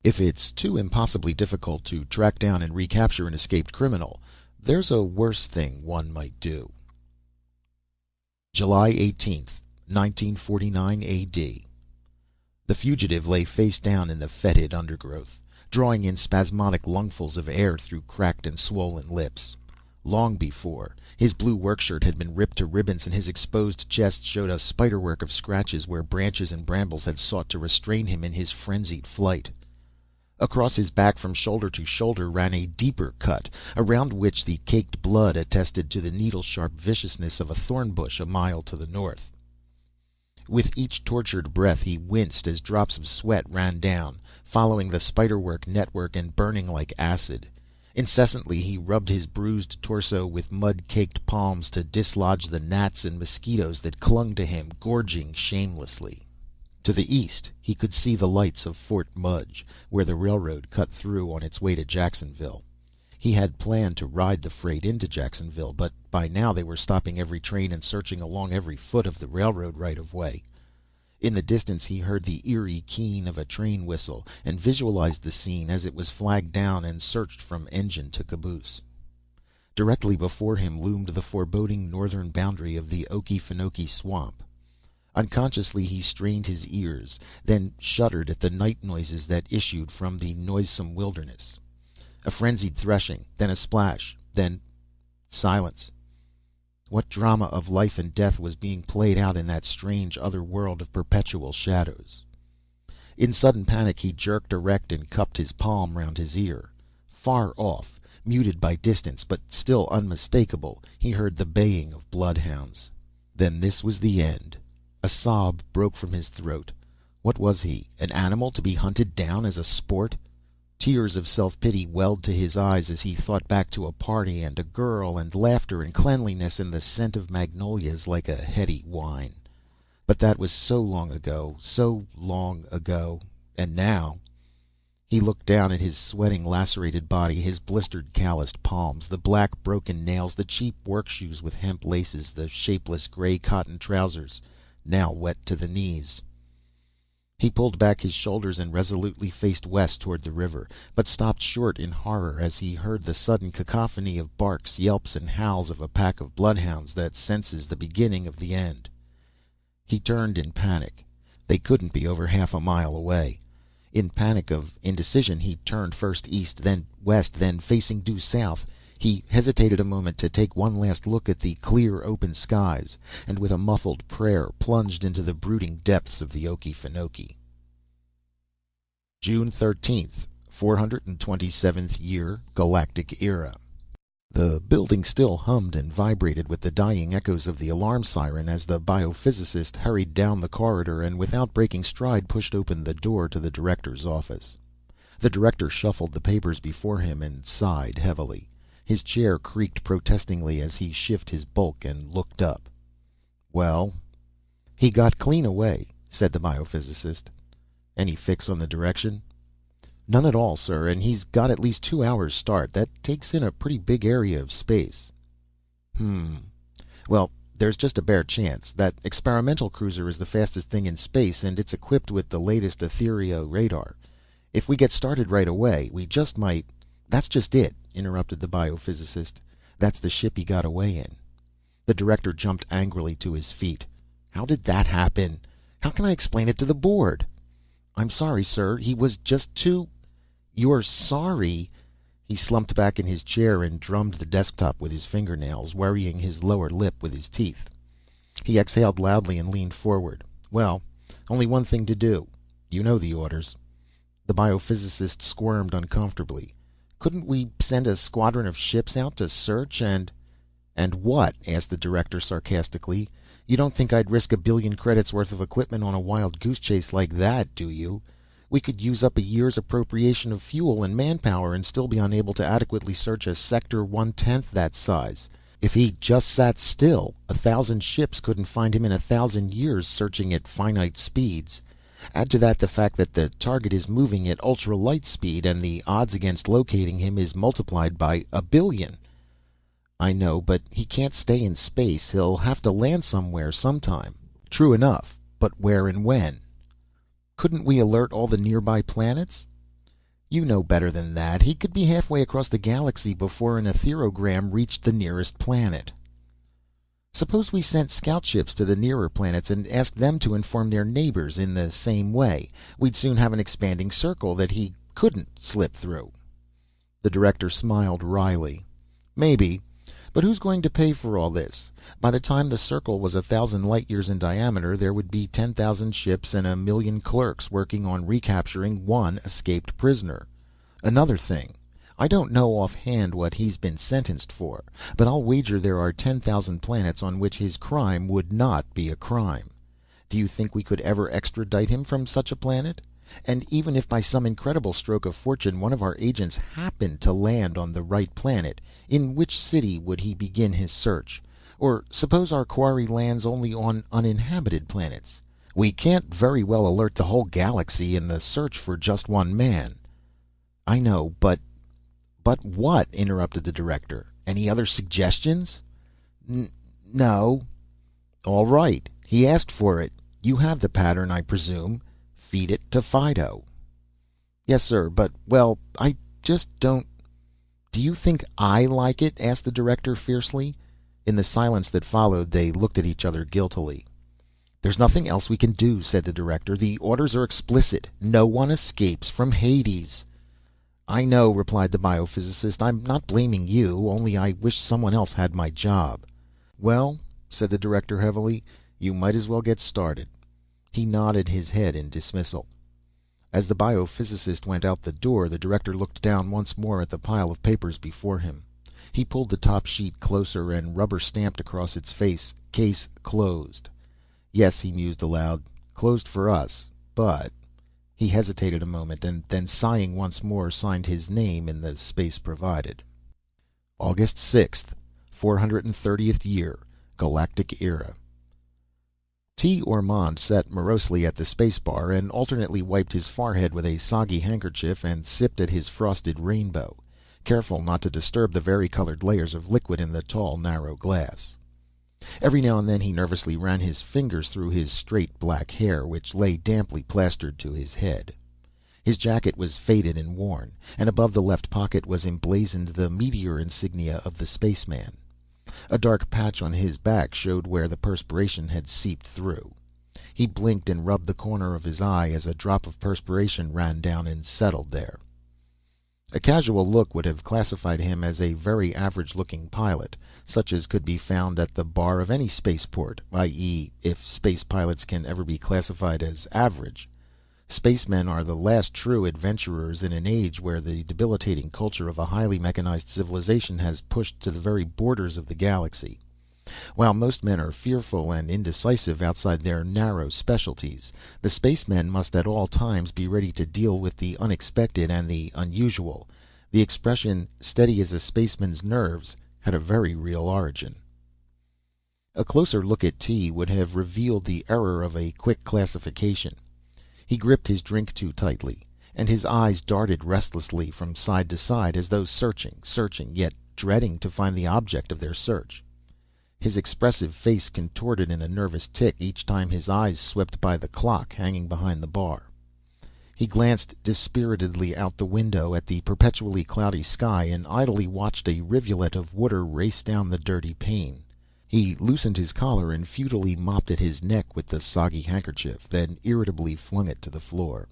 If it's too impossibly difficult to track down and recapture an escaped criminal, there's a worse thing one might do. July 18th, 1949 A.D. The fugitive lay face down in the fetid undergrowth, drawing in spasmodic lungfuls of air through cracked and swollen lips. Long before, his blue workshirt had been ripped to ribbons and his exposed chest showed a spiderwork of scratches where branches and brambles had sought to restrain him in his frenzied flight. Across his back from shoulder to shoulder ran a deeper cut, around which the caked blood attested to the needle-sharp viciousness of a thorn bush a mile to the north. With each tortured breath he winced as drops of sweat ran down, following the spiderwork network and burning like acid. Incessantly he rubbed his bruised torso with mud-caked palms to dislodge the gnats and mosquitoes that clung to him, gorging shamelessly. To the east he could see the lights of Fort Mudge, where the railroad cut through on its way to Jacksonville. He had planned to ride the freight into Jacksonville, but by now they were stopping every train and searching along every foot of the railroad right-of-way. In the distance he heard the eerie keen of a train whistle, and visualized the scene as it was flagged down and searched from engine to caboose. Directly before him loomed the foreboding northern boundary of the Okefenokee Swamp. Unconsciously he strained his ears, then shuddered at the night noises that issued from the noisome wilderness. A frenzied threshing, then a splash, then silence. What drama of life and death was being played out in that strange other world of perpetual shadows? In sudden panic he jerked erect and cupped his palm round his ear. Far off, muted by distance but still unmistakable, he heard the baying of bloodhounds. Then this was the end. A sob broke from his throat. What was he, an animal to be hunted down as a sport? Tears of self-pity welled to his eyes as he thought back to a party and a girl and laughter and cleanliness and the scent of magnolias like a heady wine. But that was so long ago, and now... He looked down at his sweating, lacerated body, his blistered, calloused palms, the black, broken nails, the cheap work shoes with hemp laces, the shapeless gray cotton trousers, now wet to the knees. He pulled back his shoulders and resolutely faced west toward the river, but stopped short in horror as he heard the sudden cacophony of barks, yelps, and howls of a pack of bloodhounds that senses the beginning of the end. He turned in panic. They couldn't be over half a mile away. In panic of indecision he turned first east, then west, then facing due south. He hesitated a moment to take one last look at the clear, open skies, and with a muffled prayer plunged into the brooding depths of the Okefenokee. June 13th, 427th year, Galactic Era. The building still hummed and vibrated with the dying echoes of the alarm siren as the biophysicist hurried down the corridor and without breaking stride pushed open the door to the director's office. The director shuffled the papers before him and sighed heavily. His chair creaked protestingly as he shifted his bulk and looked up. "Well?" "He got clean away," said the biophysicist. "Any fix on the direction?" "None at all, sir, and he's got at least 2 hours start. That takes in a pretty big area of space." Well, there's just a bare chance. That experimental cruiser is the fastest thing in space, and it's equipped with the latest ethereal radar. If we get started right away, we just might—" "That's just it," interrupted the biophysicist. "That's the ship he got away in." The director jumped angrily to his feet. "How did that happen? How can I explain it to the board?" "I'm sorry, sir. He was just too—" "You're sorry?" He slumped back in his chair and drummed the desktop with his fingernails, worrying his lower lip with his teeth. He exhaled loudly and leaned forward. "Well, only one thing to do. You know the orders." The biophysicist squirmed uncomfortably. "Couldn't we send a squadron of ships out to search and—" "And what?" asked the director sarcastically. "You don't think I'd risk 1 billion credits worth of equipment on a wild goose chase like that, do you? We could use up a year's appropriation of fuel and manpower and still be unable to adequately search a sector 1/10 that size. If he just sat still, 1,000 ships couldn't find him in 1,000 years searching at finite speeds. Add to that the fact that the target is moving at ultra-light speed, and the odds against locating him is multiplied by 1 billion. "I know, but he can't stay in space. He'll have to land somewhere sometime." "True enough, but where and when?" "Couldn't we alert all the nearby planets?" You know better than that. He could be halfway across the galaxy before an etherogram reached the nearest planet. Suppose we sent scout ships to the nearer planets and asked them to inform their neighbors in the same way. We'd soon have an expanding circle that he couldn't slip through. The director smiled wryly. Maybe. But who's going to pay for all this? By the time the circle was 1,000 light years in diameter, there would be 10,000 ships and 1,000,000 clerks working on recapturing one escaped prisoner. Another thing. I don't know offhand what he's been sentenced for, but I'll wager there are 10,000 planets on which his crime would not be a crime. Do you think we could ever extradite him from such a planet? And even if by some incredible stroke of fortune one of our agents happened to land on the right planet, in which city would he begin his search? Or suppose our quarry lands only on uninhabited planets? We can't very well alert the whole galaxy in the search for just one man. I know, but what? Interrupted the director. Any other suggestions? No. All right. He asked for it. You have the pattern, I presume. Feed it to Fido. Yes, sir, but, well, I just don't... Do you think I like it? Asked the director fiercely. In the silence that followed, they looked at each other guiltily. There's nothing else we can do, said the director. The orders are explicit. No one escapes from Hades. I know, replied the biophysicist. I'm not blaming you, only I wish someone else had my job. Well, said the director heavily, you might as well get started. He nodded his head in dismissal. As the biophysicist went out the door, the director looked down once more at the pile of papers before him. He pulled the top sheet closer and rubber-stamped across its face, "Case closed." Yes, he mused aloud, closed for us, but... He hesitated a moment, and then, sighing once more, signed his name in the space provided. August 6th, 430th year, Galactic Era. T. Ormond sat morosely at the space bar and alternately wiped his forehead with a soggy handkerchief and sipped at his frosted rainbow, careful not to disturb the varicolored layers of liquid in the tall, narrow glass. Every now and then he nervously ran his fingers through his straight black hair, which lay damply plastered to his head. His jacket was faded and worn, and above the left pocket was emblazoned the meteor insignia of the spaceman. A dark patch on his back showed where the perspiration had seeped through. He blinked and rubbed the corner of his eye as a drop of perspiration ran down and settled there. A casual look would have classified him as a very average-looking pilot, such as could be found at the bar of any spaceport, i.e., if space pilots can ever be classified as average. Spacemen are the last true adventurers in an age where the debilitating culture of a highly mechanized civilization has pushed to the very borders of the galaxy. While most men are fearful and indecisive outside their narrow specialties, the spacemen must at all times be ready to deal with the unexpected and the unusual. The expression, steady as a spaceman's nerves, had a very real origin. A closer look at T would have revealed the error of a quick classification. He gripped his drink too tightly, and his eyes darted restlessly from side to side as though searching, yet dreading to find the object of their search. His expressive face contorted in a nervous tic each time his eyes swept by the clock hanging behind the bar. He glanced dispiritedly out the window at the perpetually cloudy sky and idly watched a rivulet of water race down the dirty pane. He loosened his collar and futilely mopped at his neck with the soggy handkerchief, then irritably flung it to the floor.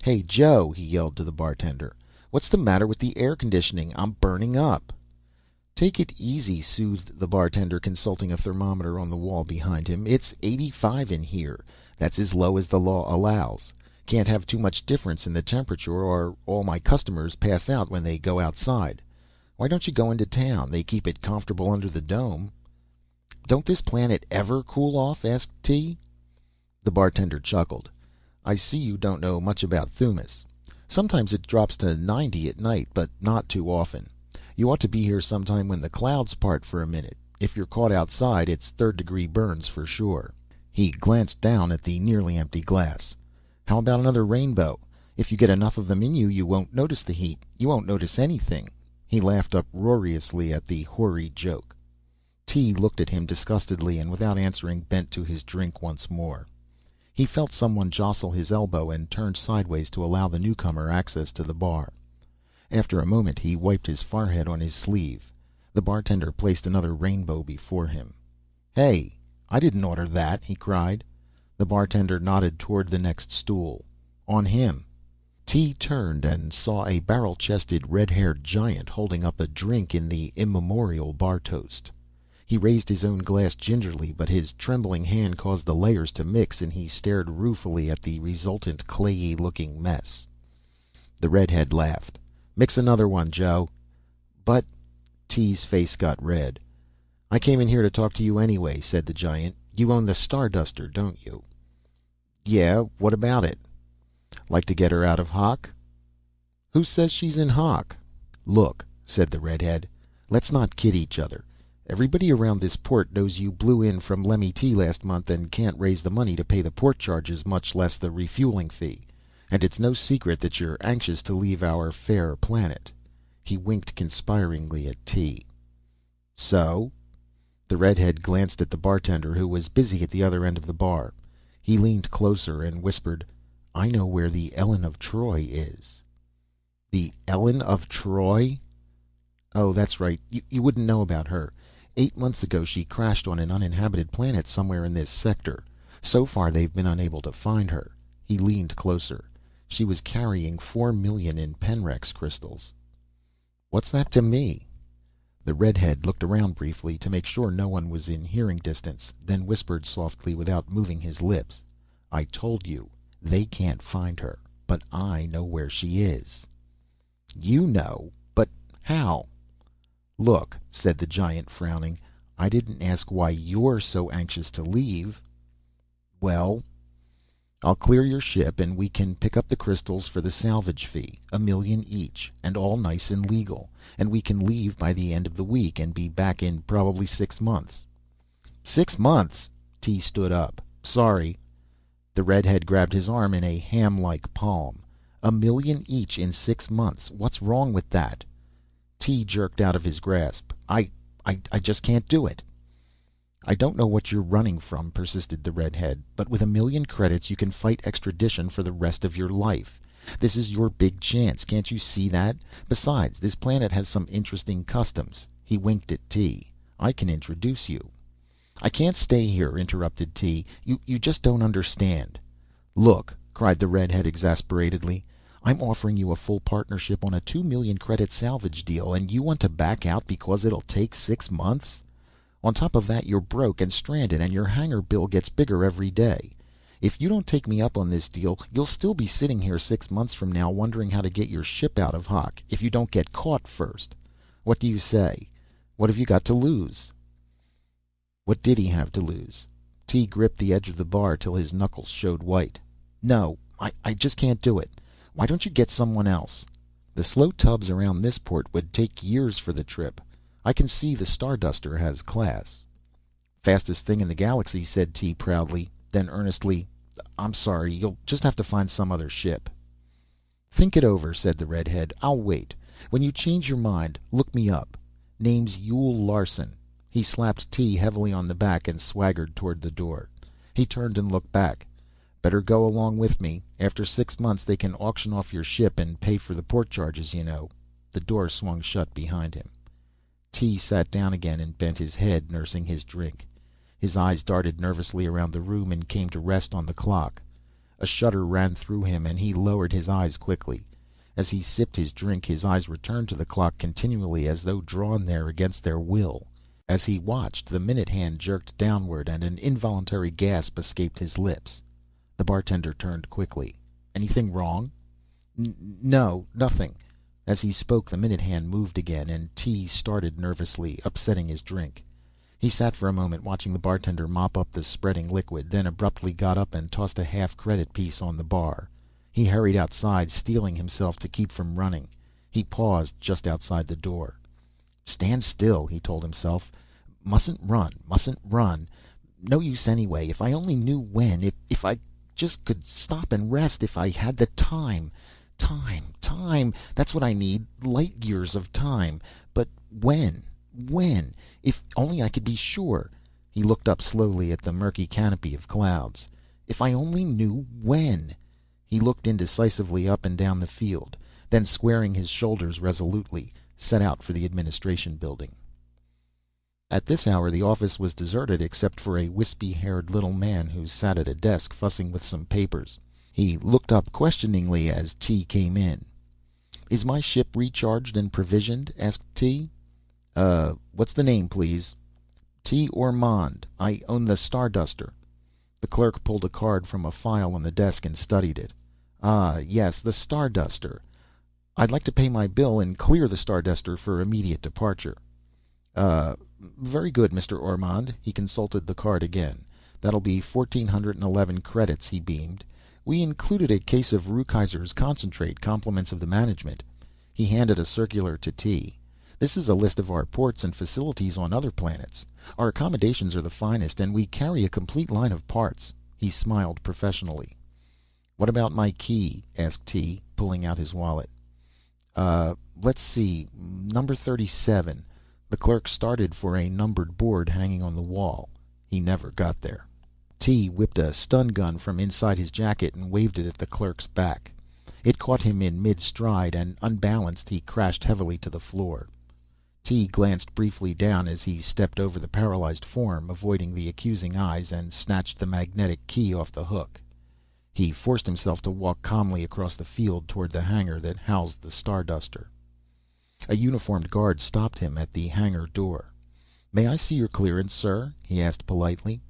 "Hey, Joe," he yelled to the bartender. "What's the matter with the air conditioning? I'm burning up." "Take it easy," soothed the bartender, consulting a thermometer on the wall behind him. "It's 85 in here. That's as low as the law allows. Can't have too much difference in the temperature or all my customers pass out when they go outside. Why don't you go into town? They keep it comfortable under the dome." "Don't this planet ever cool off?" asked T. The bartender chuckled. "I see you don't know much about Thumis. Sometimes it drops to 90 at night, but not too often. You ought to be here sometime when the clouds part for a minute. If you're caught outside, it's third-degree burns for sure." He glanced down at the nearly empty glass. "How about another rainbow? If you get enough of them in you, you won't notice the heat. You won't notice anything." He laughed uproariously at the hoary joke. T looked at him disgustedly and without answering bent to his drink once more. He felt someone jostle his elbow and turned sideways to allow the newcomer access to the bar. After a moment he wiped his forehead on his sleeve. The bartender placed another rainbow before him. "Hey, I didn't order that," he cried. The bartender nodded toward the next stool. "On him." T turned and saw a barrel-chested, red-haired giant holding up a drink in the immemorial bar toast. He raised his own glass gingerly, but his trembling hand caused the layers to mix, and he stared ruefully at the resultant clayey-looking mess. The redhead laughed. "Mix another one, Joe." "But—" T's face got red. "I came in here to talk to you anyway," said the giant. "You own the Starduster, don't you?" "Yeah, what about it?" "Like to get her out of hock?" "Who says she's in hock?" "Look," said the redhead, "let's not kid each other. Everybody around this port knows you blew in from Lemmy T last month and can't raise the money to pay the port charges, much less the refueling fee. And it's no secret that you're anxious to leave our fair planet." He winked conspiringly at T. "So?" The redhead glanced at the bartender, who was busy at the other end of the bar. He leaned closer and whispered, "I know where the Ellen of Troy is." "The Ellen of Troy?" "Oh, that's right. You wouldn't know about her. 8 months ago she crashed on an uninhabited planet somewhere in this sector. So far they've been unable to find her." He leaned closer. "She was carrying 4 million in Penrex crystals." "What's that to me?" The redhead looked around briefly to make sure no one was in hearing distance, then whispered softly without moving his lips, "I told you, they can't find her, but I know where she is." "You know? But how?" "Look," said the giant, frowning, "I didn't ask why you're so anxious to leave." "Well?" "I'll clear your ship and we can pick up the crystals for the salvage fee, 1 million each, and all nice and legal. And we can leave by the end of the week and be back in probably 6 months." "6 months?" T stood up. "Sorry." The redhead grabbed his arm in a ham-like palm. 1 million each in 6 months. What's wrong with that?" T jerked out of his grasp. I just can't do it." "I don't know what you're running from," persisted the redhead, "but with 1 million credits you can fight extradition for the rest of your life. This is your big chance. Can't you see that? Besides, this planet has some interesting customs." He winked at T. "I can introduce you." "I can't stay here," interrupted T. You just don't understand." "Look," cried the redhead exasperatedly, "I'm offering you a full partnership on a 2 million credit salvage deal, and you want to back out because it'll take 6 months? On top of that, you're broke and stranded, and your hangar bill gets bigger every day. If you don't take me up on this deal, you'll still be sitting here 6 months from now wondering how to get your ship out of hock if you don't get caught first. What do you say? What have you got to lose?" What did he have to lose? T gripped the edge of the bar till his knuckles showed white. "No, I just can't do it. Why don't you get someone else? The slow tubs around this port would take years for the trip. I can see the Starduster has class." "Fastest thing in the galaxy," said T proudly. Then earnestly, "I'm sorry, you'll just have to find some other ship." "Think it over," said the redhead. "I'll wait. When you change your mind, look me up. Name's Yule Larson." He slapped T heavily on the back and swaggered toward the door. He turned and looked back. "Better go along with me. After 6 months they can auction off your ship and pay for the port charges, you know." The door swung shut behind him. T sat down again and bent his head, nursing his drink. His eyes darted nervously around the room and came to rest on the clock. A shudder ran through him and he lowered his eyes quickly. As he sipped his drink, his eyes returned to the clock continually, as though drawn there against their will. As he watched, the minute hand jerked downward and an involuntary gasp escaped his lips. The bartender turned quickly. "Anything wrong?" No, nothing." As he spoke, the minute hand moved again, and T started nervously, upsetting his drink. He sat for a moment watching the bartender mop up the spreading liquid, then abruptly got up and tossed a half-credit piece on the bar. He hurried outside, steeling himself to keep from running. He paused just outside the door. "Stand still," he told himself. Mustn't run. No use anyway. If I only knew when. If I just could stop and rest. If I had the time. Time. That's what I need. Light years of time. But when? If only I could be sure." He looked up slowly at the murky canopy of clouds. If I only knew when. He looked indecisively up and down the field, then squaring his shoulders resolutely, set out for the administration building. At this hour the office was deserted except for a wispy-haired little man who sat at a desk fussing with some papers. He looked up questioningly as T came in. "Is my ship recharged and provisioned?" asked T. What's the name, please?" "T. Ormond. I own the Starduster." The clerk pulled a card from a file on the desk and studied it. "Ah, yes, the Starduster. I'd like to pay my bill and clear the Starduster for immediate departure." Very good, Mr. Ormond." He consulted the card again. "That'll be 1,411 credits," he beamed. "We included a case of Rukeyser's concentrate, compliments of the management." He handed a circular to T. "This is a list of our ports and facilities on other planets. Our accommodations are the finest, and we carry a complete line of parts." He smiled professionally. "What about my key?" asked T, pulling out his wallet. Let's see, number 37. The clerk started for a numbered board hanging on the wall. He never got there. T whipped a stun gun from inside his jacket and waved it at the clerk's back. It caught him in mid-stride, and unbalanced, he crashed heavily to the floor. T glanced briefly down as he stepped over the paralyzed form, avoiding the accusing eyes, and snatched the magnetic key off the hook. He forced himself to walk calmly across the field toward the hangar that housed the Starduster. A uniformed guard stopped him at the hangar door. "May I see your clearance, sir?" he asked politely.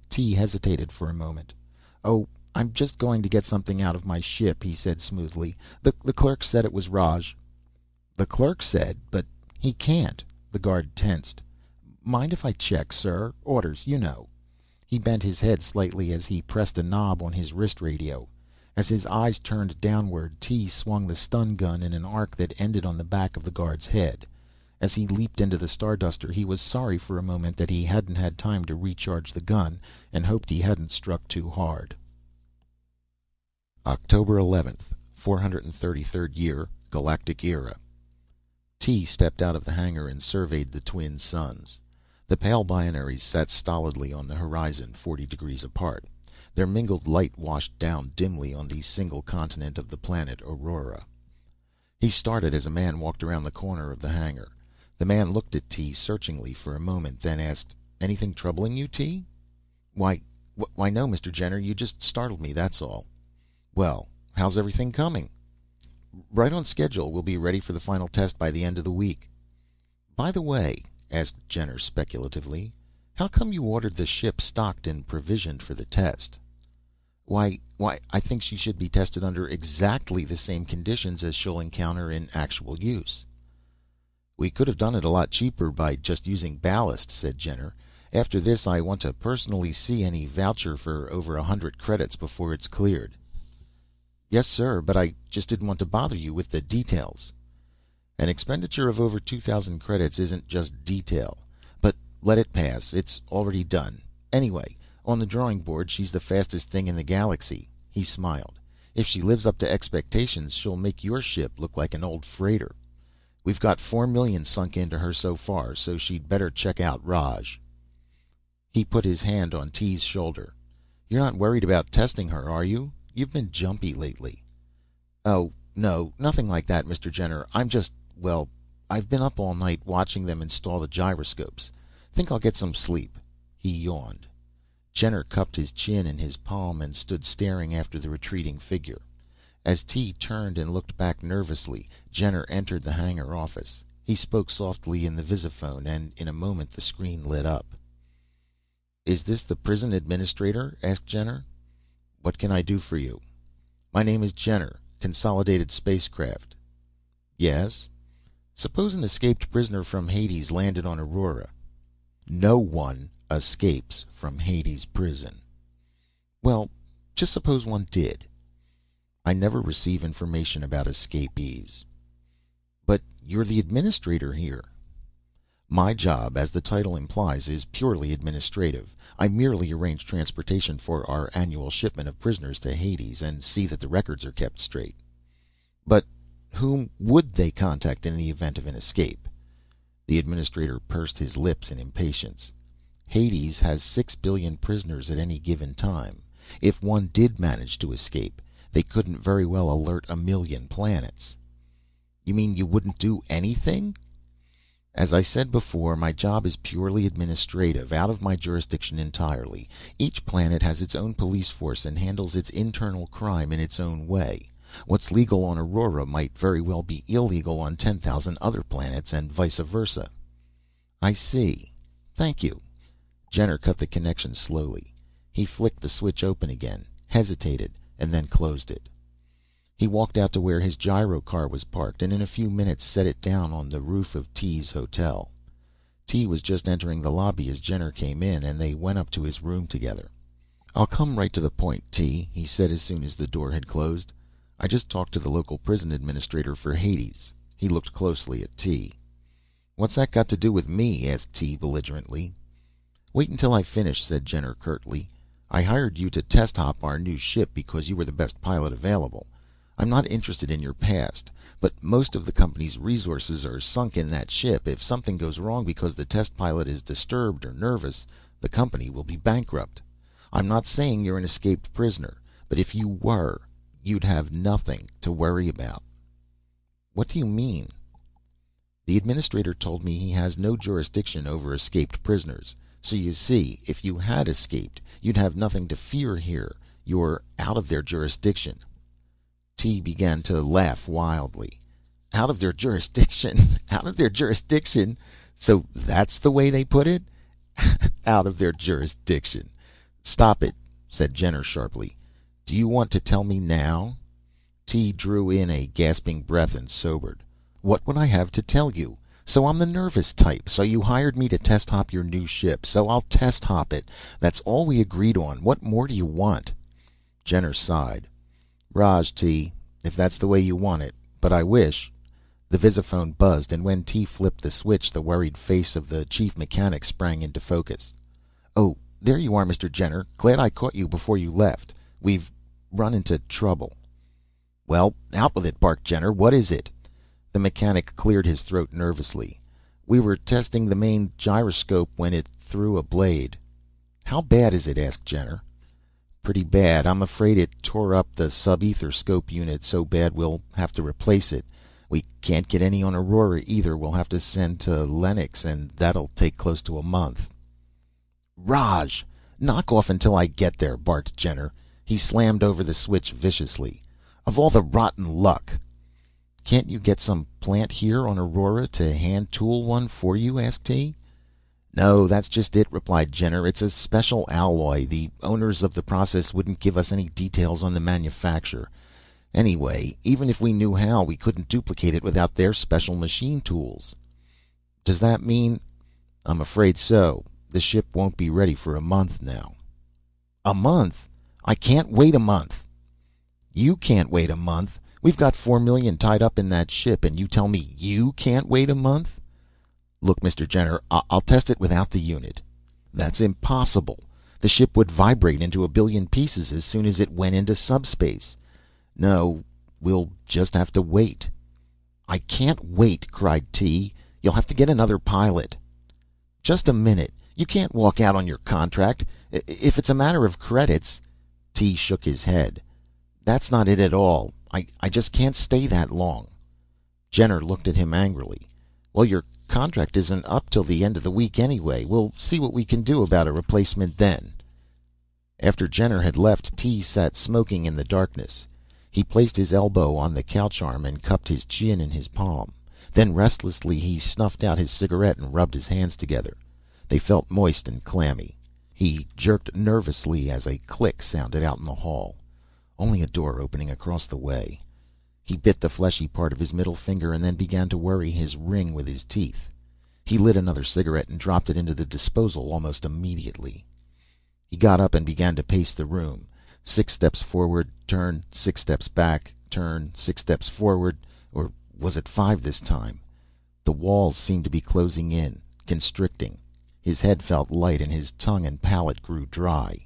T hesitated for a moment. "Oh, I'm just going to get something out of my ship," he said smoothly. The clerk said it was Raj." "The clerk said, but he can't." The guard tensed. "Mind if I check, sir? Orders, you know." He bent his head slightly as he pressed a knob on his wrist radio. As his eyes turned downward, T swung the stun gun in an arc that ended on the back of the guard's head. As he leaped into the Starduster, he was sorry for a moment that he hadn't had time to recharge the gun, and hoped he hadn't struck too hard. October 11th, 433rd year, Galactic Era. T stepped out of the hangar and surveyed the twin suns. The pale binaries sat stolidly on the horizon, 40 degrees apart. Their mingled light washed down dimly on the single continent of the planet Aurora. He started as a man walked around the corner of the hangar. The man looked at T searchingly for a moment, then asked, "Anything troubling you, T?" Why no, Mr. Jenner. You just startled me, that's all." "Well, how's everything coming?" "Right on schedule. We'll be ready for the final test by the end of the week." "By the way," asked Jenner speculatively, "how come you ordered the ship stocked and provisioned for the test?" Why, I think she should be tested under exactly the same conditions as she'll encounter in actual use." "We could have done it a lot cheaper by just using ballast," said Jenner. "After this, I want to personally see any voucher for over 100 credits before it's cleared." "Yes, sir, but I just didn't want to bother you with the details." "An expenditure of over 2,000 credits isn't just detail. But let it pass. It's already done. Anyway, on the drawing board, she's the fastest thing in the galaxy." He smiled. "If she lives up to expectations, she'll make your ship look like an old freighter. We've got 4 million sunk into her so far, so she'd better check out Raj." He put his hand on T's shoulder. "You're not worried about testing her, are you? You've been jumpy lately." "Oh, no, nothing like that, Mr. Jenner. I'm just, well, I've been up all night watching them install the gyroscopes. Think I'll get some sleep." He yawned. Jenner cupped his chin in his palm and stood staring after the retreating figure. As T turned and looked back nervously, Jenner entered the hangar office. He spoke softly in the visiphone, and in a moment the screen lit up. "Is this the prison administrator?" asked Jenner. "What can I do for you?" "My name is Jenner, Consolidated Spacecraft." "Yes?" "Suppose an escaped prisoner from Hades landed on Aurora." "No one escapes from Hades prison." "Well, just suppose one did." "I never receive information about escapees." "But you're the administrator here." "My job, as the title implies, is purely administrative. I merely arrange transportation for our annual shipment of prisoners to Hades, and see that the records are kept straight." "But whom would they contact in the event of an escape?" The administrator pursed his lips in impatience. "Hades has 6 billion prisoners at any given time. If one did manage to escape, they couldn't very well alert 1,000,000 planets." "You mean you wouldn't do anything?" "As I said before, my job is purely administrative, out of my jurisdiction entirely. Each planet has its own police force and handles its internal crime in its own way. What's legal on Aurora might very well be illegal on 10,000 other planets, and vice versa." "I see. Thank you." Jenner cut the connection slowly. He flicked the switch open again, hesitated, and then closed it. He walked out to where his gyro car was parked, and in a few minutes set it down on the roof of T's hotel. T was just entering the lobby as Jenner came in, and they went up to his room together. "I'll come right to the point, T," he said as soon as the door had closed. "I just talked to the local prison administrator for Hades." He looked closely at T. "What's that got to do with me?" asked T belligerently. "Wait until I finish," said Jenner curtly. "I hired you to test hop our new ship because you were the best pilot available. I'm not interested in your past, but most of the company's resources are sunk in that ship. If something goes wrong because the test pilot is disturbed or nervous, the company will be bankrupt. I'm not saying you're an escaped prisoner, but if you were, you'd have nothing to worry about." "What do you mean?" "The administrator told me he has no jurisdiction over escaped prisoners. So you see, if you had escaped, you'd have nothing to fear here. You're out of their jurisdiction." T began to laugh wildly. "Out of their jurisdiction? Out of their jurisdiction? So that's the way they put it? Out of their jurisdiction." "Stop it," said Jenner sharply. "Do you want to tell me now?" T drew in a gasping breath and sobered. "What would I have to tell you? So I'm the nervous type. So you hired me to test hop your new ship. So I'll test hop it. That's all we agreed on. What more do you want?" Jenner sighed. "Raj, T, if that's the way you want it. But I wish." The visiphone buzzed, and when T flipped the switch, the worried face of the chief mechanic sprang into focus. "Oh, there you are, Mr. Jenner. Glad I caught you before you left. We've run into trouble." "Well, out with it," barked Jenner. "What is it?" The mechanic cleared his throat nervously. "We were testing the main gyroscope when it threw a blade." "How bad is it?" asked Jenner. "Pretty bad. I'm afraid it tore up the sub-ether scope unit so bad we'll have to replace it. We can't get any on Aurora either. We'll have to send to Lennox, and that'll take close to a month." "Raj, knock off until I get there," barked Jenner. He slammed over the switch viciously. "Of all the rotten luck!" "Can't you get some plant here on Aurora to hand tool one for you?" asked he. "No, that's just it," replied Jenner. "It's a special alloy. The owners of the process wouldn't give us any details on the manufacture. Anyway, even if we knew how, we couldn't duplicate it without their special machine tools." "Does that mean—" "I'm afraid so. The ship won't be ready for a month now." "A month? I can't wait a month." "You can't wait a month? We've got 4 million tied up in that ship, and you tell me you can't wait a month?" "Look, Mr. Jenner, I'll test it without the unit." "That's impossible. The ship would vibrate into 1,000,000,000 pieces as soon as it went into subspace." "No, we'll just have to wait." "I can't wait," cried T. "You'll have to get another pilot." "Just a minute. You can't walk out on your contract. If it's a matter of credits—" T shook his head. "That's not it at all. I just can't stay that long." Jenner looked at him angrily. "Well, your contract isn't up till the end of the week anyway. We'll see what we can do about a replacement then." After Jenner had left, T sat smoking in the darkness. He placed his elbow on the couch arm and cupped his chin in his palm. Then restlessly he snuffed out his cigarette and rubbed his hands together. They felt moist and clammy. He jerked nervously as a click sounded out in the hall. Only a door opening across the way. He bit the fleshy part of his middle finger and then began to worry his ring with his teeth. He lit another cigarette and dropped it into the disposal almost immediately. He got up and began to pace the room. 6 steps forward, turn, 6 steps back, turn, 6 steps forward, or was it 5 this time? The walls seemed to be closing in, constricting. His head felt light and his tongue and palate grew dry.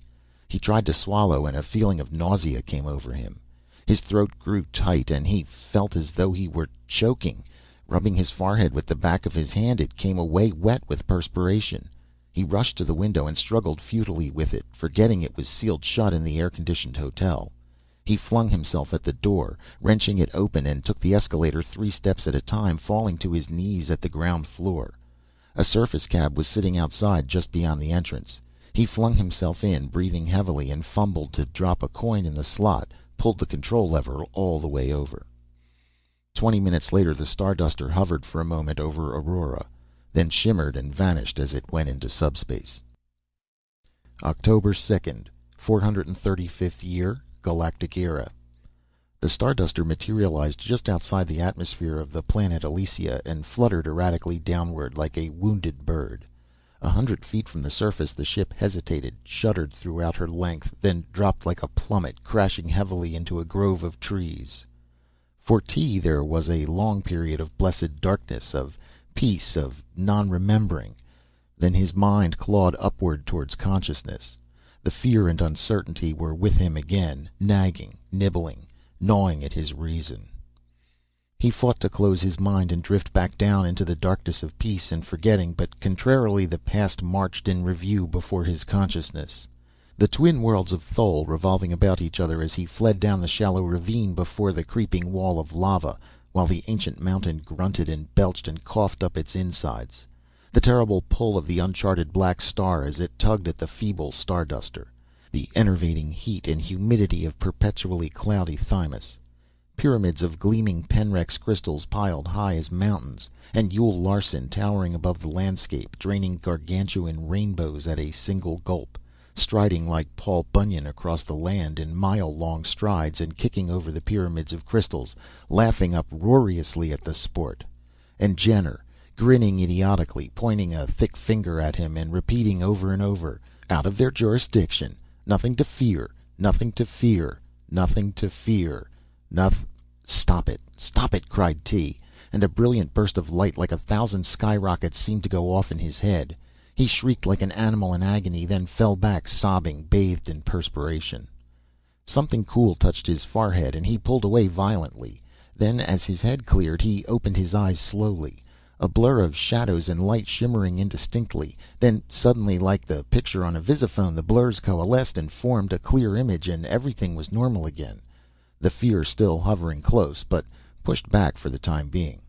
He tried to swallow and a feeling of nausea came over him. His throat grew tight and he felt as though he were choking. Rubbing his forehead with the back of his hand, it came away wet with perspiration. He rushed to the window and struggled futilely with it, forgetting it was sealed shut in the air-conditioned hotel. He flung himself at the door, wrenching it open, and took the escalator 3 steps at a time, falling to his knees at the ground floor. A surface cab was sitting outside just beyond the entrance. He flung himself in, breathing heavily, and fumbled to drop a coin in the slot, pulled the control lever all the way over. 20 minutes later the Starduster hovered for a moment over Aurora, then shimmered and vanished as it went into subspace. October 2nd, 435th year, Galactic Era. The Starduster materialized just outside the atmosphere of the planet Elysia and fluttered erratically downward like a wounded bird. 100 feet from the surface the ship hesitated, shuddered throughout her length, then dropped like a plummet, crashing heavily into a grove of trees. For T there was a long period of blessed darkness, of peace, of non-remembering. Then his mind clawed upward towards consciousness. The fear and uncertainty were with him again, nagging, nibbling, gnawing at his reason. He fought to close his mind and drift back down into the darkness of peace and forgetting, but contrarily the past marched in review before his consciousness. The twin worlds of Thol revolving about each other as he fled down the shallow ravine before the creeping wall of lava, while the ancient mountain grunted and belched and coughed up its insides. The terrible pull of the uncharted black star as it tugged at the feeble Starduster. The enervating heat and humidity of perpetually cloudy Thymus. Pyramids of gleaming Penrex crystals piled high as mountains, and Yule Larson towering above the landscape, draining gargantuan rainbows at a single gulp, striding like Paul Bunyan across the land in mile-long strides and kicking over the pyramids of crystals, laughing uproariously at the sport. And Jenner, grinning idiotically, pointing a thick finger at him and repeating over and over, "Out of their jurisdiction. Nothing to fear. Nothing to fear. Nothing to fear. Stop it! Stop it!" cried T, and a brilliant burst of light like 1,000 skyrockets seemed to go off in his head. He shrieked like an animal in agony, then fell back sobbing, bathed in perspiration. Something cool touched his forehead, and he pulled away violently. Then, as his head cleared, he opened his eyes slowly. A blur of shadows and light shimmering indistinctly. Then, suddenly, like the picture on a visiphone, the blurs coalesced and formed a clear image, and everything was normal again. The fear still hovering close, but pushed back for the time being.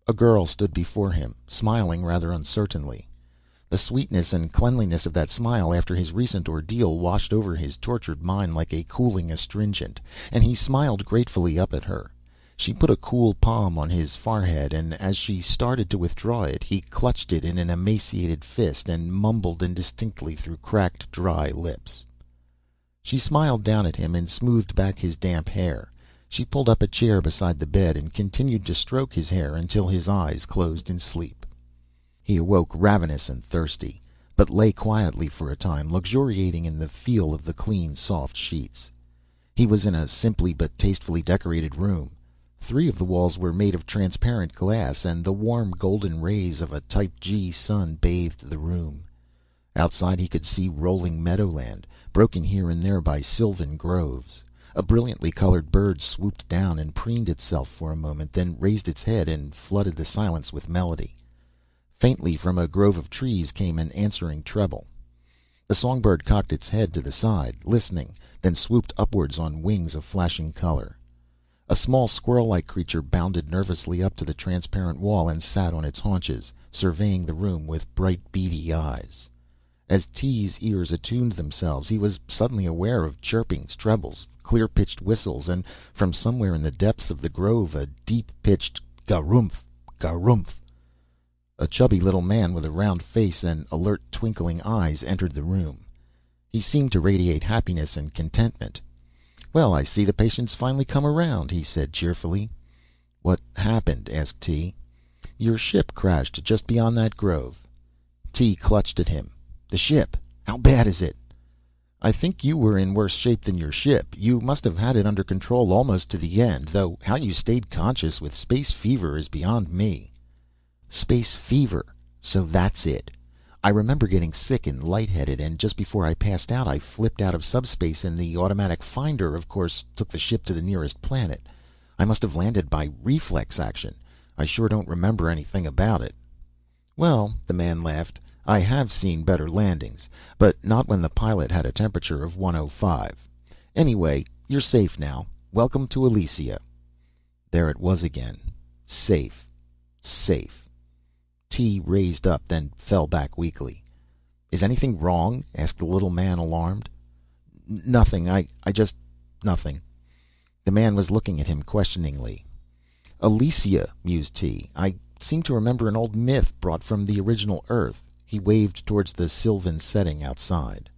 A girl stood before him, smiling rather uncertainly. The sweetness and cleanliness of that smile after his recent ordeal washed over his tortured mind like a cooling astringent, and he smiled gratefully up at her. She put a cool palm on his forehead, and as she started to withdraw it, he clutched it in an emaciated fist and mumbled indistinctly through cracked, dry lips. She smiled down at him and smoothed back his damp hair. She pulled up a chair beside the bed and continued to stroke his hair until his eyes closed in sleep. He awoke ravenous and thirsty, but lay quietly for a time, luxuriating in the feel of the clean, soft sheets. He was in a simply but tastefully decorated room. 3 of the walls were made of transparent glass, and the warm golden rays of a Type G sun bathed the room. Outside he could see rolling meadowland, broken here and there by sylvan groves. A brilliantly colored bird swooped down and preened itself for a moment, then raised its head and flooded the silence with melody. Faintly from a grove of trees came an answering treble. The songbird cocked its head to the side, listening, then swooped upwards on wings of flashing color. A small squirrel-like creature bounded nervously up to the transparent wall and sat on its haunches, surveying the room with bright, beady eyes. As T's ears attuned themselves, he was suddenly aware of chirpings, trebles, clear-pitched whistles, and from somewhere in the depths of the grove a deep-pitched garumph, garumph. A chubby little man with a round face and alert, twinkling eyes entered the room. He seemed to radiate happiness and contentment. "Well, I see the patient's finally come around," he said cheerfully. "What happened?" asked T. "Your ship crashed just beyond that grove." T clutched at him. "The ship? How bad is it?" "I think you were in worse shape than your ship. You must have had it under control almost to the end, though how you stayed conscious with space fever is beyond me." Space fever. So that's it. I remember getting sick and lightheaded, and just before I passed out I flipped out of subspace and the automatic finder, of course, took the ship to the nearest planet. I must have landed by reflex action. I sure don't remember anything about it." "Well," the man laughed, I have seen better landings, but not when the pilot had a temperature of 105. Anyway, you're safe now. Welcome to Elysia." There it was again. Safe. Safe. T raised up, then fell back weakly. "Is anything wrong?" asked the little man, alarmed. "Nothing. I just... nothing." The man was looking at him questioningly. "Elysia," mused T. "I seem to remember an old myth brought from the original Earth." He waved towards the sylvan setting outside.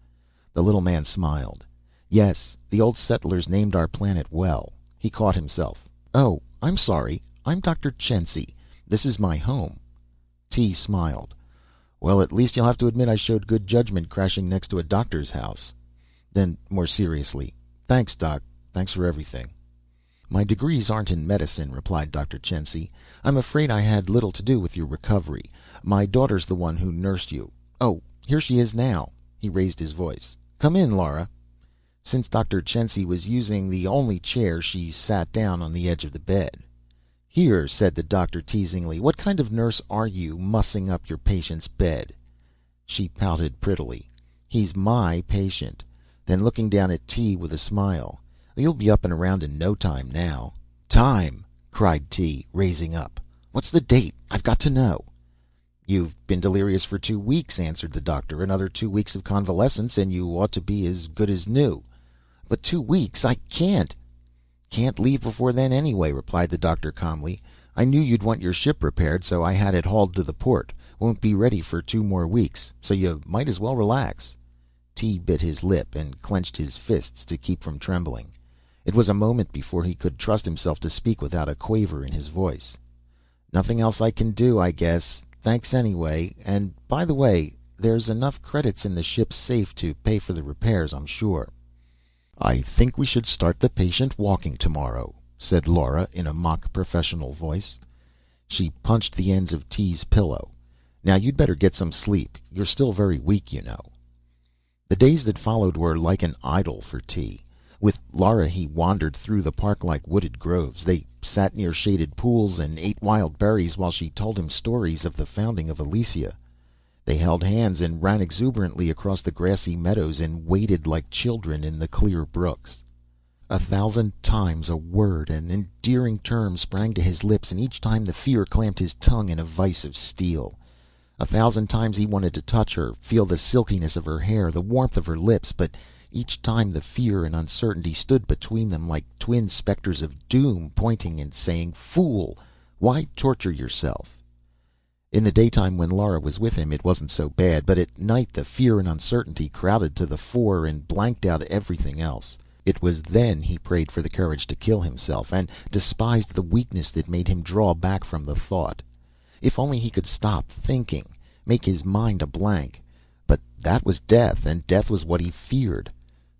The little man smiled. "Yes, the old settlers named our planet well." He caught himself. "Oh, I'm sorry. I'm Dr. Chensi. This is my home." T smiled. "Well, at least you'll have to admit I showed good judgment crashing next to a doctor's house." Then, more seriously, "Thanks, Doc. Thanks for everything." "My degrees aren't in medicine," replied Dr. Chensi. "I'm afraid I had little to do with your recovery. My daughter's the one who nursed you. Oh, here she is now." He raised his voice. "Come in, Laura." Since Dr. Chensi was using the only chair, she sat down on the edge of the bed. "Here," said the doctor teasingly, "what kind of nurse are you, mussing up your patient's bed?" She pouted prettily. "He's my patient." Then, looking down at T with a smile, "You'll be up and around in no time now." "Time!" cried T, raising up. "What's the date? I've got to know." "You've been delirious for 2 weeks," answered the doctor. "Another 2 weeks of convalescence and you ought to be as good as new." "But 2 weeks! I can't." "Can't leave before then anyway," replied the doctor calmly. "I knew you'd want your ship repaired, so I had it hauled to the port. Won't be ready for 2 more weeks, so you might as well relax." T bit his lip and clenched his fists to keep from trembling. It was a moment before he could trust himself to speak without a quaver in his voice. "Nothing else I can do, I guess. Thanks anyway. And by the way, there's enough credits in the ship's safe to pay for the repairs, I'm sure." "I think we should start the patient walking tomorrow," said Laura in a mock professional voice. She punched the ends of T's pillow. "Now you'd better get some sleep. You're still very weak, you know." The days that followed were like an idyll for T. With Laura he wandered through the park-like wooded groves. They sat near shaded pools and ate wild berries while she told him stories of the founding of Elysia. They held hands and ran exuberantly across the grassy meadows and waded like children in the clear brooks. 1,000 times a word, an endearing term sprang to his lips, and each time the fear clamped his tongue in a vise of steel. 1,000 times he wanted to touch her, feel the silkiness of her hair, the warmth of her lips, but each time the fear and uncertainty stood between them like twin specters of doom, pointing and saying, "Fool! Why torture yourself?" In the daytime when Laura was with him it wasn't so bad, but at night the fear and uncertainty crowded to the fore and blanked out everything else. It was then he prayed for the courage to kill himself, and despised the weakness that made him draw back from the thought. If only he could stop thinking, make his mind a blank. But that was death, and death was what he feared.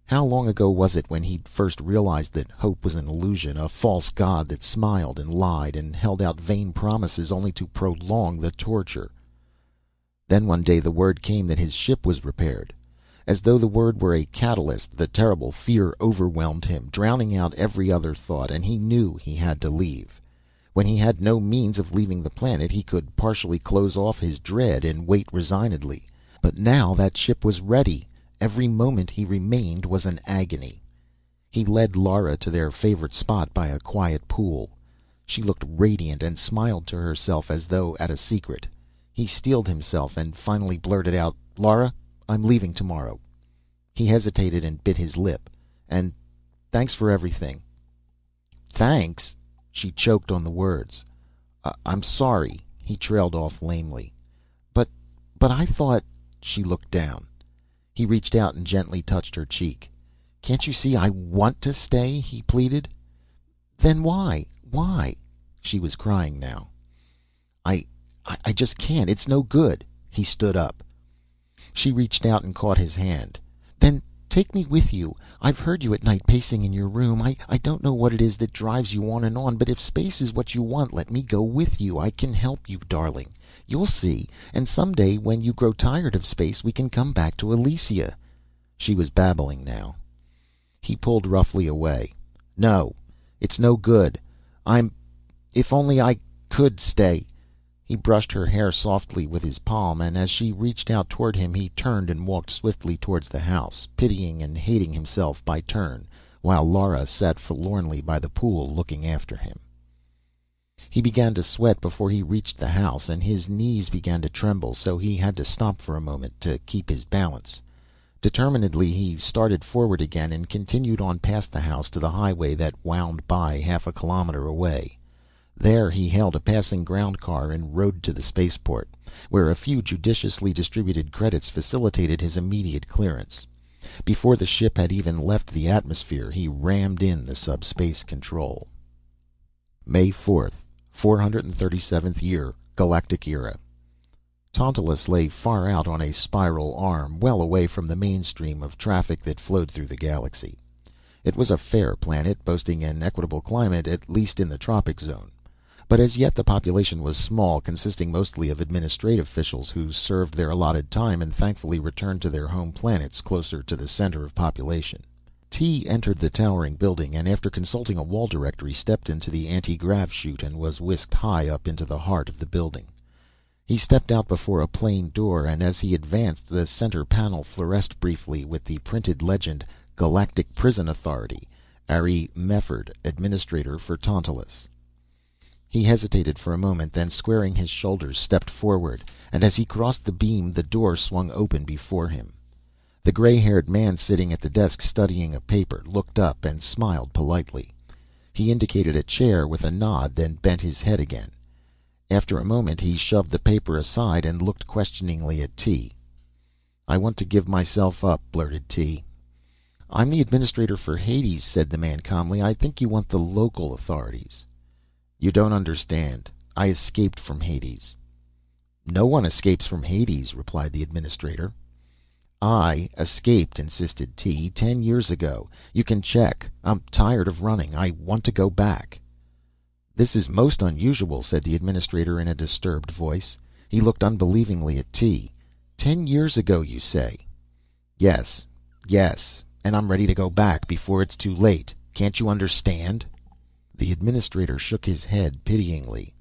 How long ago was it when he'd first realized that hope was an illusion, a false god that smiled and lied and held out vain promises only to prolong the torture? Then one day the word came that his ship was repaired. As though the word were a catalyst, the terrible fear overwhelmed him, drowning out every other thought, and he knew he had to leave. When he had no means of leaving the planet, he could partially close off his dread and wait resignedly. But now that ship was ready. Every moment he remained was an agony. He led Laura to their favorite spot by a quiet pool. She looked radiant and smiled to herself as though at a secret. He steeled himself and finally blurted out, "Laura, I'm leaving tomorrow." He hesitated and bit his lip. "And thanks for everything." "Thanks?" She choked on the words. "I'm sorry." He trailed off lamely. But I thought..." She looked down. He reached out and gently touched her cheek. "Can't you see I want to stay?" he pleaded. "Then why? Why?" She was crying now. I just can't. It's no good." He stood up. She reached out and caught his hand. "Then take me with you. I've heard you at night pacing in your room. I don't know what it is that drives you on and on, but if space is what you want, let me go with you. I can help you, darling. You'll see. And someday, when you grow tired of space, we can come back to Elysia." She was babbling now. He pulled roughly away. "No, it's no good. If only I could stay." He brushed her hair softly with his palm, and as she reached out toward him he turned and walked swiftly towards the house, pitying and hating himself by turn, while Laura sat forlornly by the pool looking after him. He began to sweat before he reached the house, and his knees began to tremble, so he had to stop for a moment to keep his balance. Determinedly he started forward again and continued on past the house to the highway that wound by half a kilometer away. There he hailed a passing ground car and rode to the spaceport, where a few judiciously distributed credits facilitated his immediate clearance. Before the ship had even left the atmosphere, he rammed in the subspace control. May 4th, 437th year, Galactic Era. Tantalus lay far out on a spiral arm, well away from the mainstream of traffic that flowed through the galaxy. It was a fair planet, boasting an equitable climate, at least in the tropic zone. But as yet the population was small, consisting mostly of administrative officials who served their allotted time and thankfully returned to their home planets closer to the center of population. T entered the towering building and, after consulting a wall directory, stepped into the anti-grav chute and was whisked high up into the heart of the building. He stepped out before a plain door, and as he advanced, the center panel fluoresced briefly with the printed legend, Galactic Prison Authority, Ari Mefford, Administrator for Tantalus. He hesitated for a moment, then squaring his shoulders stepped forward, and as he crossed the beam the door swung open before him. The gray-haired man sitting at the desk studying a paper looked up and smiled politely. He indicated a chair with a nod, then bent his head again. After a moment he shoved the paper aside and looked questioningly at T. "I want to give myself up," blurted T. "I'm the administrator for Hades," said the man calmly. "I think you want the local authorities." "You don't understand. I escaped from Hades." "No one escapes from Hades," replied the administrator. "I escaped," insisted T, "10 years ago. You can check. I'm tired of running. I want to go back." "This is most unusual," said the administrator in a disturbed voice. He looked unbelievingly at T. "10 years ago, you say?" Yes, and I'm ready to go back before it's too late. Can't you understand?" The administrator shook his head pityingly.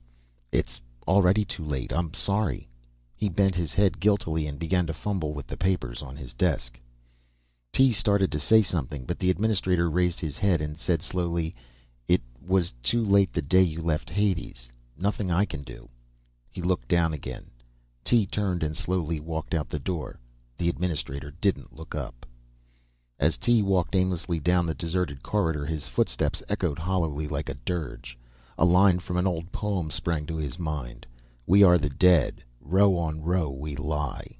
"It's already too late. I'm sorry." He bent his head guiltily and began to fumble with the papers on his desk. T started to say something, but the administrator raised his head and said slowly, "It was too late the day you left Hades. Nothing I can do." He looked down again. T turned and slowly walked out the door. The administrator didn't look up. As T walked aimlessly down the deserted corridor, his footsteps echoed hollowly like a dirge. A line from an old poem sprang to his mind. "We are the dead, row on row we lie."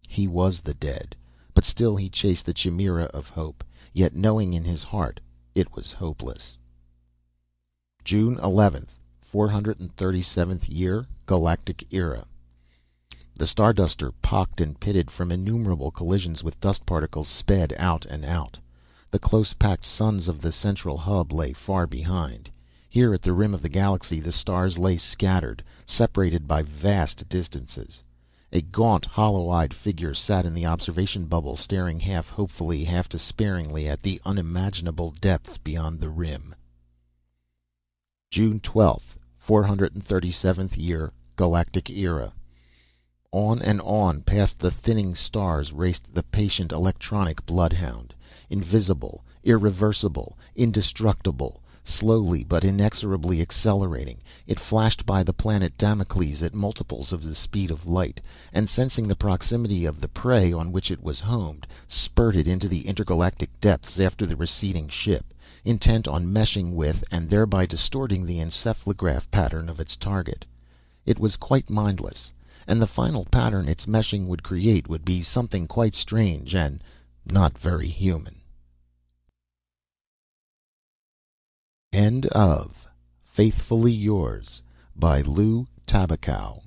He was the dead, but still he chased the chimera of hope, yet knowing in his heart it was hopeless. June 11th, 437th year, Galactic Era. The Starduster, pocked and pitted from innumerable collisions with dust particles, sped out and out. The close-packed suns of the central hub lay far behind. Here at the rim of the galaxy the stars lay scattered, separated by vast distances. A gaunt, hollow-eyed figure sat in the observation bubble, staring half hopefully, half despairingly at the unimaginable depths beyond the rim. June 12th, 437th year, Galactic Era. On and on past the thinning stars raced the patient electronic bloodhound, invisible, irreversible, indestructible. Slowly but inexorably accelerating, it flashed by the planet Damocles at multiples of the speed of light, and sensing the proximity of the prey on which it was homed, spurted into the intergalactic depths after the receding ship, intent on meshing with and thereby distorting the encephalograph pattern of its target. It was quite mindless, and the final pattern its meshing would create would be something quite strange and not very human. End of Faithfully Yours by Lou Tabakow.